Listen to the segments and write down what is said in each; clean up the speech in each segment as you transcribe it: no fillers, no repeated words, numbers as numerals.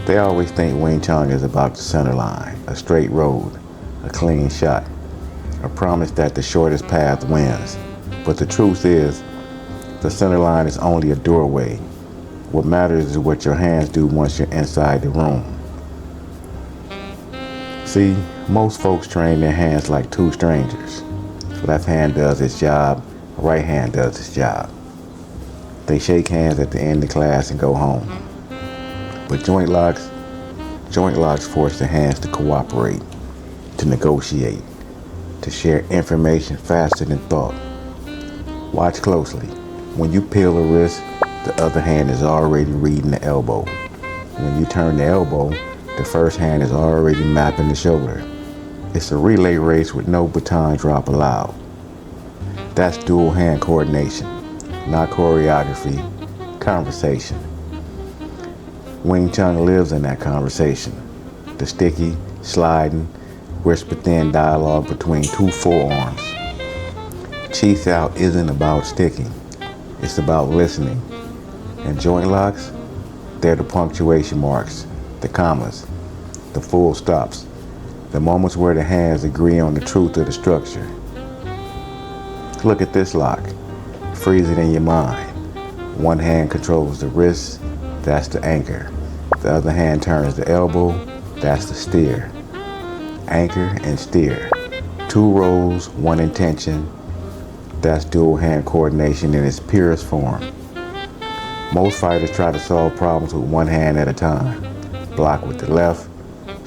They always think Wing Chun is about the center line, a straight road, a clean shot, a promise that the shortest path wins. But the truth is, the center line is only a doorway. What matters is what your hands do once you're inside the room. See, most folks train their hands like two strangers. Left hand does its job, right hand does its job. They shake hands at the end of class and go home. But joint locks force the hands to cooperate, to negotiate, to share information faster than thought. Watch closely. When you peel a wrist, the other hand is already reading the elbow. When you turn the elbow, the first hand is already mapping the shoulder. It's a relay race with no baton drop allowed. That's dual hand coordination, not choreography, conversation. Wing Chun lives in that conversation. The sticky, sliding, whisper-thin dialogue between two forearms. Chi Sao isn't about sticking. It's about listening. And joint locks, they're the punctuation marks, the commas, the full stops, the moments where the hands agree on the truth of the structure. Look at this lock. Freeze it in your mind. One hand controls the wrist, that's the anchor. The other hand turns the elbow, that's the steer. Anchor and steer. Two roles, one intention. That's dual hand coordination in its purest form. Most fighters try to solve problems with one hand at a time. Block with the left,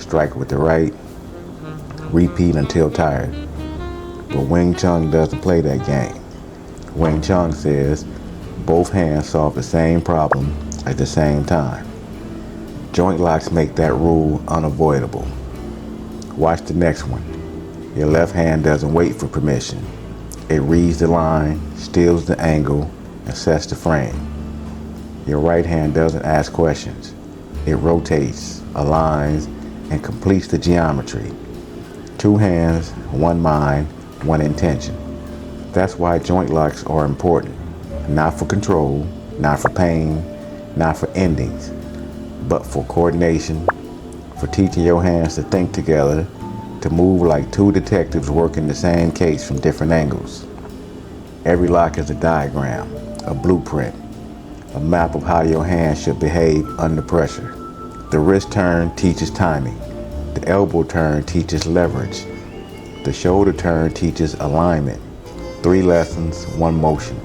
strike with the right, repeat until tired. But Wing Chun doesn't play that game. Wing Chun says both hands solve the same problem at the same time. Joint locks make that rule unavoidable. Watch the next one. Your left hand doesn't wait for permission. It reads the line, steals the angle, and sets the frame. Your right hand doesn't ask questions. It rotates, aligns, and completes the geometry. Two hands, one mind, one intention. That's why joint locks are important. Not for control, not for pain, not for endings, but for coordination, for teaching your hands to think together, to move like two detectives working the same case from different angles. Every lock is a diagram, a blueprint, a map of how your hands should behave under pressure. The wrist turn teaches timing. The elbow turn teaches leverage. The shoulder turn teaches alignment. 3 lessons, 1 motion.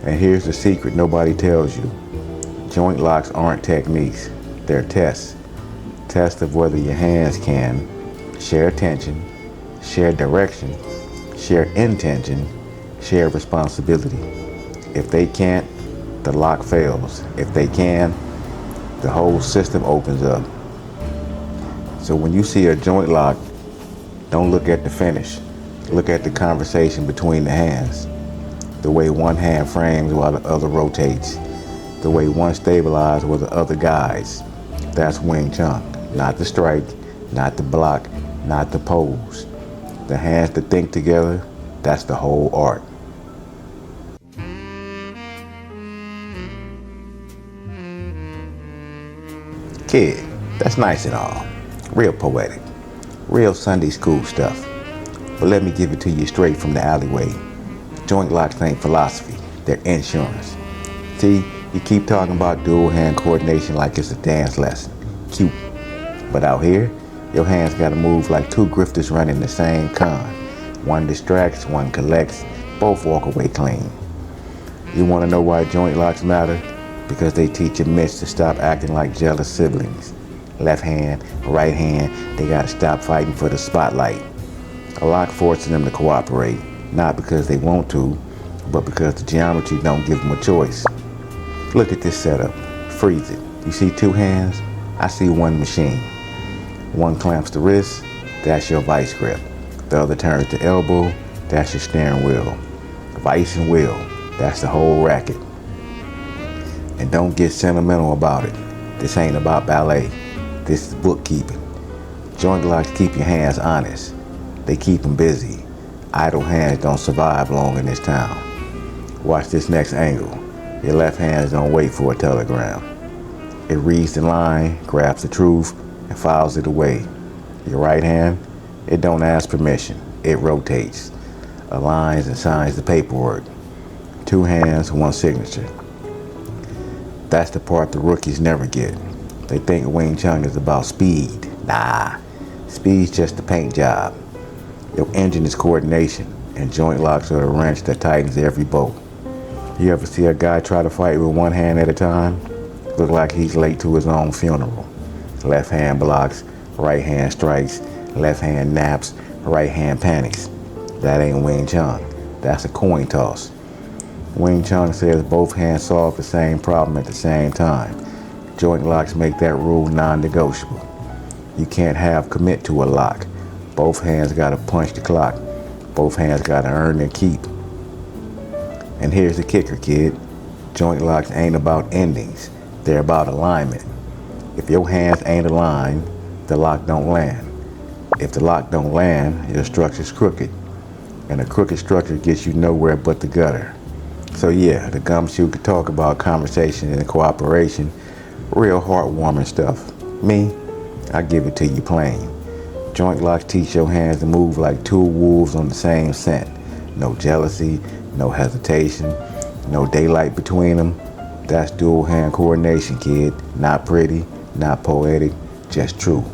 And here's the secret nobody tells you. Joint locks aren't techniques, they're tests. Tests of whether your hands can share attention, share direction, share intention, share responsibility. If they can't, the lock fails. If they can, the whole system opens up. So when you see a joint lock, don't look at the finish. Look at the conversation between the hands. The way one hand frames while the other rotates. The way one stabilizes while the other guides. That's Wing Chun. Not the strike, not the block, not the pose. The hands that think together, that's the whole art. Kid, that's nice and all. Real poetic. Real Sunday school stuff. But let me give it to you straight from the alleyway. Joint locks ain't philosophy, they're insurance. See, you keep talking about dual hand coordination like it's a dance lesson. Cute. But out here, your hands gotta move like two grifters running the same con. One distracts, one collects, both walk away clean. You wanna know why joint locks matter? Because they teach your mitts to stop acting like jealous siblings. Left hand, right hand, they gotta stop fighting for the spotlight. A lock forces them to cooperate, not because they want to, but because the geometry don't give them a choice. Look at this setup. Freeze it. You see 2 hands? I see 1 machine. One clamps the wrist, that's your vice grip. The other turns the elbow, that's your steering wheel. Vice and wheel, that's the whole racket. And don't get sentimental about it. This ain't about ballet. This is bookkeeping. Joint locks keep your hands honest. They keep them busy. Idle hands don't survive long in this town. Watch this next angle. Your left hand don't wait for a telegram. It reads the line, grabs the truth, and files it away. Your right hand, it don't ask permission. It rotates, aligns and signs the paperwork. 2 hands, 1 signature. That's the part the rookies never get. They think Wing Chun is about speed. Nah, speed's just a paint job. Your engine is coordination, and joint locks are the wrench that tightens every bolt. You ever see a guy try to fight with 1 hand at a time? Look like he's late to his own funeral. Left hand blocks, right hand strikes, left hand naps, right hand panics. That ain't Wing Chun. That's a coin toss. Wing Chun says both hands solve the same problem at the same time. Joint locks make that rule non-negotiable. You can't have commit to a lock. Both hands gotta punch the clock. Both hands gotta earn their keep. And here's the kicker, kid. Joint locks ain't about endings. They're about alignment. If your hands ain't aligned, the lock don't land. If the lock don't land, your structure's crooked. And a crooked structure gets you nowhere but the gutter. So yeah, the Gumshoe could talk about conversation and cooperation, real heartwarming stuff. Me, I give it to you plain. Joint locks teach your hands to move like 2 wolves on the same scent. No jealousy, no hesitation, no daylight between them. That's dual hand coordination, kid. Not pretty, not poetic, just true.